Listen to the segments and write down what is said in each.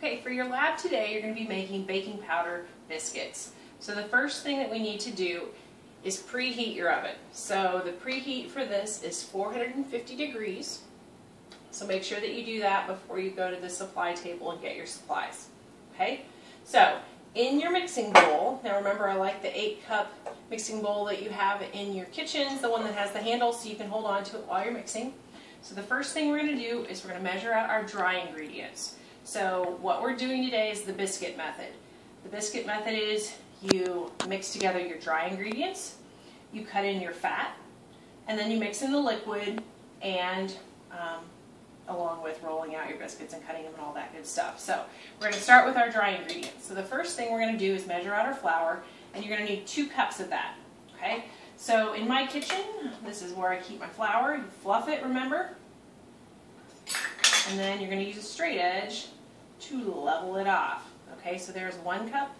Okay, for your lab today, you're going to be making baking powder biscuits. So the first thing that we need to do is preheat your oven. So the preheat for this is 450 degrees. So make sure that you do that before you go to the supply table and get your supplies. Okay, so in your mixing bowl, now remember I like the 8-cup mixing bowl that you have in your kitchen, the one that has the handle so you can hold on to it while you're mixing. So the first thing we're going to do is we're going to measure out our dry ingredients. So what we're doing today is the biscuit method. The biscuit method is you mix together your dry ingredients, you cut in your fat, and then you mix in the liquid and along with rolling out your biscuits and cutting them and all that good stuff. So we're going to start with our dry ingredients. So the first thing we're going to do is measure out our flour, and you're going to need 2 cups of that. Okay? So in my kitchen, this is where I keep my flour. You fluff it, remember? And then you're going to use a straight edge to level it off. Okay, so there's 1 cup.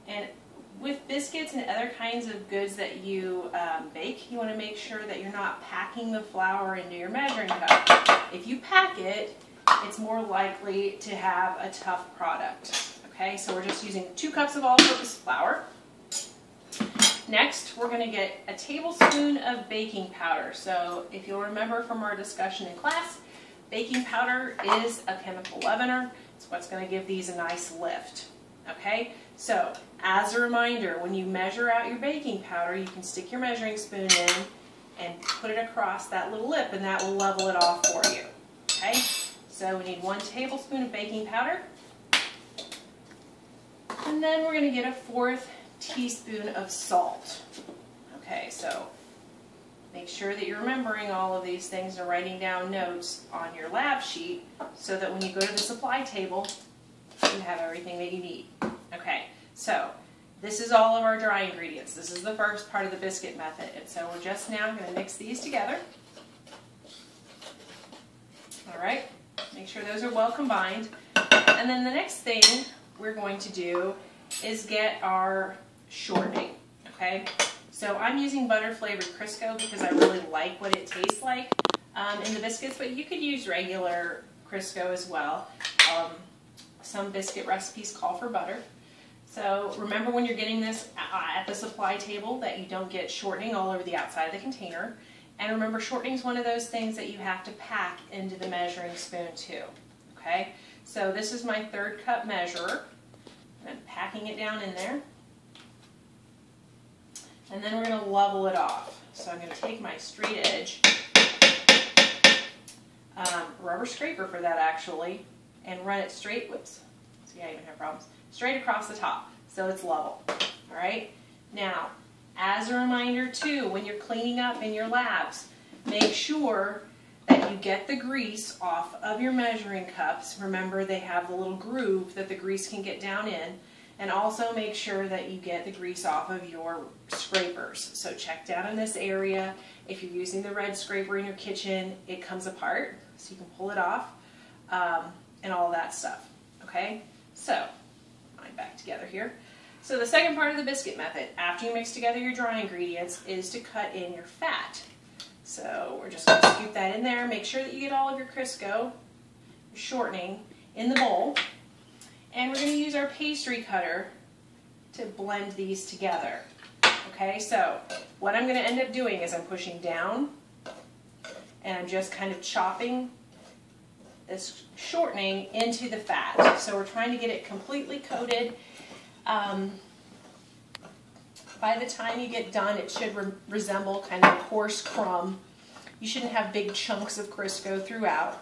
And with biscuits and other kinds of goods that you bake, you want to make sure that you're not packing the flour into your measuring cup. If you pack it, it's more likely to have a tough product. Okay, so we're just using 2 cups of all-purpose flour. Next, we're going to get a tablespoon of baking powder. So if you'll remember from our discussion in class, baking powder is a chemical leavener. It's what's going to give these a nice lift. Okay, so as a reminder, when you measure out your baking powder, you can stick your measuring spoon in and put it across that little lip, and that will level it off for you. Okay, so we need 1 tablespoon of baking powder, and then we're going to get a 1/4 teaspoon of salt. Okay, so make sure that you're remembering all of these things and writing down notes on your lab sheet so that when you go to the supply table, you have everything that you need. Okay, so this is all of our dry ingredients. This is the first part of the biscuit method, and so we're just now going to mix these together. All right, make sure those are well combined. And then the next thing we're going to do is get our shortening. Okay, so I'm using butter flavored Crisco because I really like what it tastes like in the biscuits, but you could use regular Crisco as well. Some biscuit recipes call for butter. So remember when you're getting this at the supply table that you don't get shortening all over the outside of the container. And remember, shortening is one of those things that you have to pack into the measuring spoon too. Okay, so this is my 3rd cup measurer. I'm packing it down in there. And then we're going to level it off. So I'm going to take my straight edge, rubber scraper for that actually, and run it straight, whoops, see I even have problems, straight across the top so it's level. Alright, now as a reminder too, when you're cleaning up in your labs, make sure that you get the grease off of your measuring cups. Remember, they have the little groove that the grease can get down in, and also make sure that you get the grease off of your scrapers. So check down in this area. If you're using the red scraper in your kitchen, it comes apart so you can pull it off. And all that stuff. Okay, so I'm back together here. So the second part of the biscuit method, after you mix together your dry ingredients, is to cut in your fat. So we're just going to scoop that in there. Make sure that you get all of your Crisco, your shortening, in the bowl. And we're going to use our pastry cutter to blend these together. Okay, so what I'm going to end up doing is I'm pushing down and I'm just kind of chopping this shortening into the fat. So we're trying to get it completely coated. By the time you get done, it should resemble kind of a coarse crumb. You shouldn't have big chunks of Crisco throughout.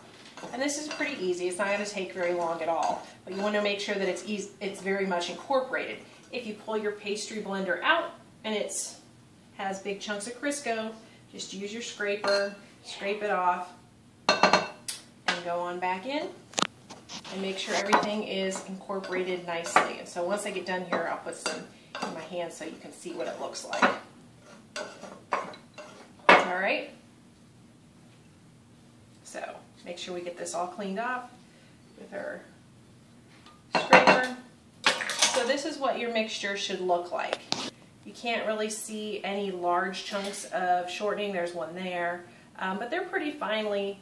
And this is pretty easy. It's not going to take very long at all. But you want to make sure that it's very much incorporated. If you pull your pastry blender out and it has big chunks of Crisco, just use your scraper, scrape it off, and go on back in and make sure everything is incorporated nicely. And so once I get done here, I'll put some in my hand so you can see what it looks like. Alright, so make sure we get this all cleaned off with our scraper. So this is what your mixture should look like. You can't really see any large chunks of shortening. There's one there, but they're pretty finely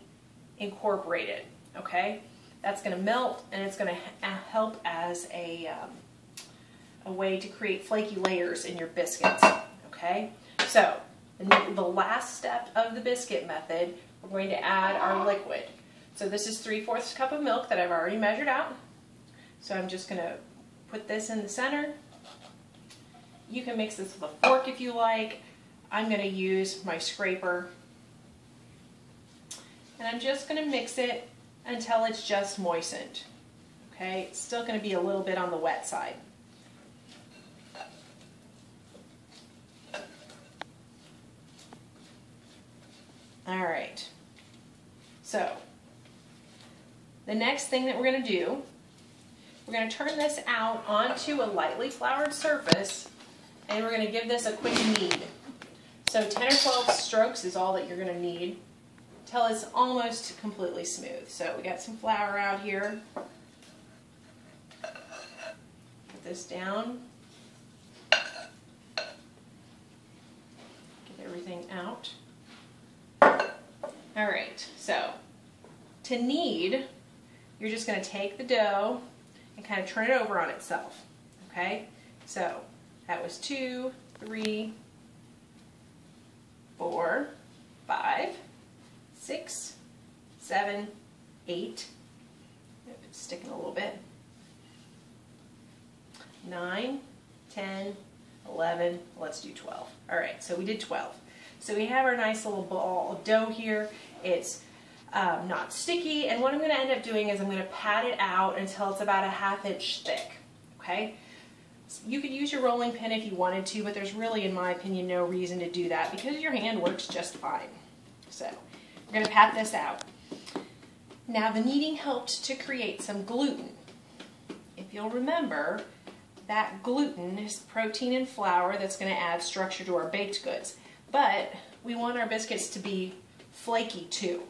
incorporated, okay? That's going to melt, and it's going to help as a way to create flaky layers in your biscuits. Okay, so the last step of the biscuit method, we're going to add our liquid. So this is 3/4 cup of milk that I've already measured out. So I'm just going to put this in the center. You can mix this with a fork if you like. I'm going to use my scraper. And I'm just going to mix it until it's just moistened. Okay, it's still going to be a little bit on the wet side. All right, so the next thing that we're going to do, we're going to turn this out onto a lightly floured surface, and we're going to give this a quick knead. So 10 or 12 strokes is all that you're going to need until it's almost completely smooth. So we got some flour out here. Put this down. Get everything out. All right, so to knead, you're just going to take the dough and kind of turn it over on itself. Okay, so that was 2, 3, 4, 5, 6, 7, 8. It's sticking a little bit. 9, 10, 11. Let's do 12. All right, so we did 12. So we have our nice little ball of dough here. It's not sticky, and what I'm going to end up doing is I'm going to pat it out until it's about a 1/2 inch thick. Okay. You could use your rolling pin if you wanted to, but there's really, in my opinion, no reason to do that because your hand works just fine. So we're going to pat this out. Now the kneading helped to create some gluten. If you'll remember, that gluten is protein in flour that's going to add structure to our baked goods. But we want our biscuits to be flaky too.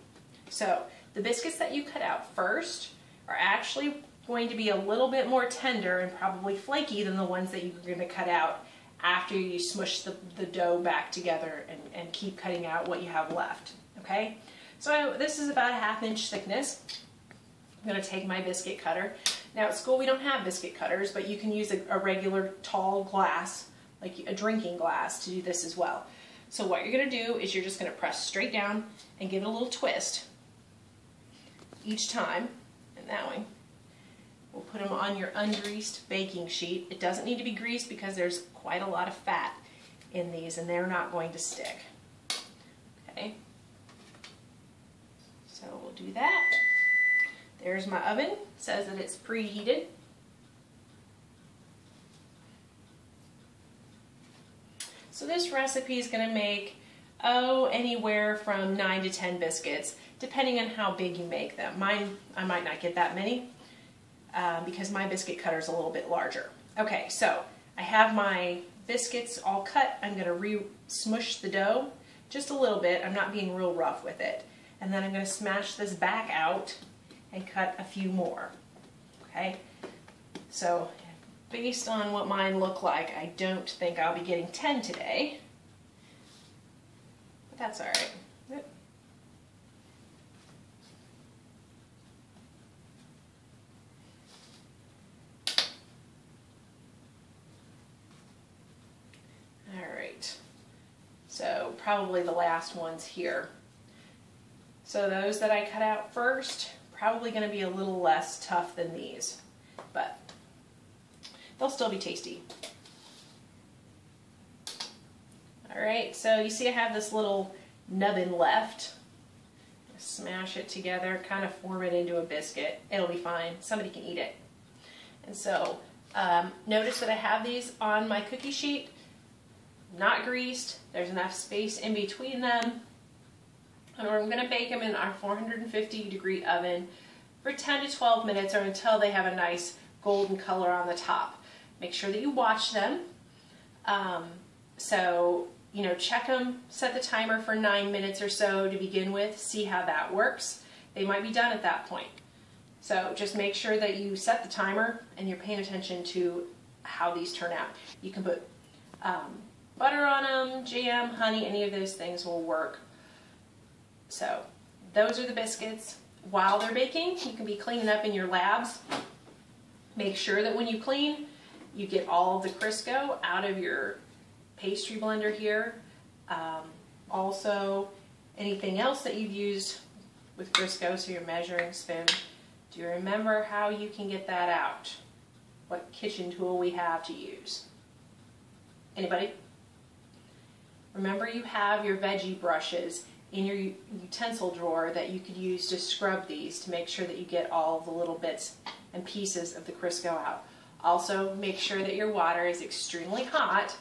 So the biscuits that you cut out first are actually going to be a little bit more tender and probably flaky than the ones that you're going to cut out after you smush the dough back together and keep cutting out what you have left. Okay, so this is about a 1/2 inch thickness. I'm going to take my biscuit cutter. Now at school we don't have biscuit cutters, but you can use a regular tall glass, like a drinking glass, to do this as well. So what you're going to do is you're just going to press straight down and give it a little twist each time, and that way. We'll put them on your ungreased baking sheet. It doesn't need to be greased because there's quite a lot of fat in these and they're not going to stick. Okay, so we'll do that. There's my oven. It says that it's preheated. So this recipe is going to make, anywhere from 9 to 10 biscuits, depending on how big you make them. Mine, I might not get that many. Because my biscuit cutter is a little bit larger. Okay, so I have my biscuits all cut. I'm going to re-smush the dough just a little bit. I'm not being real rough with it. And then I'm going to smash this back out and cut a few more. Okay, so based on what mine look like, I don't think I'll be getting 10 today. But that's all right. So probably the last ones here. So those that I cut out first, probably going to be a little less tough than these, but they'll still be tasty. All right, so you see I have this little nubbin left. Smash it together, kind of form it into a biscuit. It'll be fine. Somebody can eat it. And so notice that I have these on my cookie sheet. Not greased. There's enough space in between them. And we're going to bake them in our 450-degree oven for 10 to 12 minutes or until they have a nice golden color on the top. Make sure that you watch them. So, you know, check them, set the timer for 9 minutes or so to begin with, see how that works. They might be done at that point. So just make sure that you set the timer and you're paying attention to how these turn out. You can put butter on them, jam, honey, any of those things will work. So those are the biscuits. while they're baking. You can be cleaning up in your labs. Make sure that when you clean, you get all of the Crisco out of your pastry blender here. Also, anything else that you've used with Crisco, so your measuring spoon, do you remember how you can get that out? What kitchen tool we have to use? Anybody? Remember, you have your veggie brushes in your utensil drawer that you could use to scrub these to make sure that you get all of the little bits and pieces of the Crisco out. Also, make sure that your water is extremely hot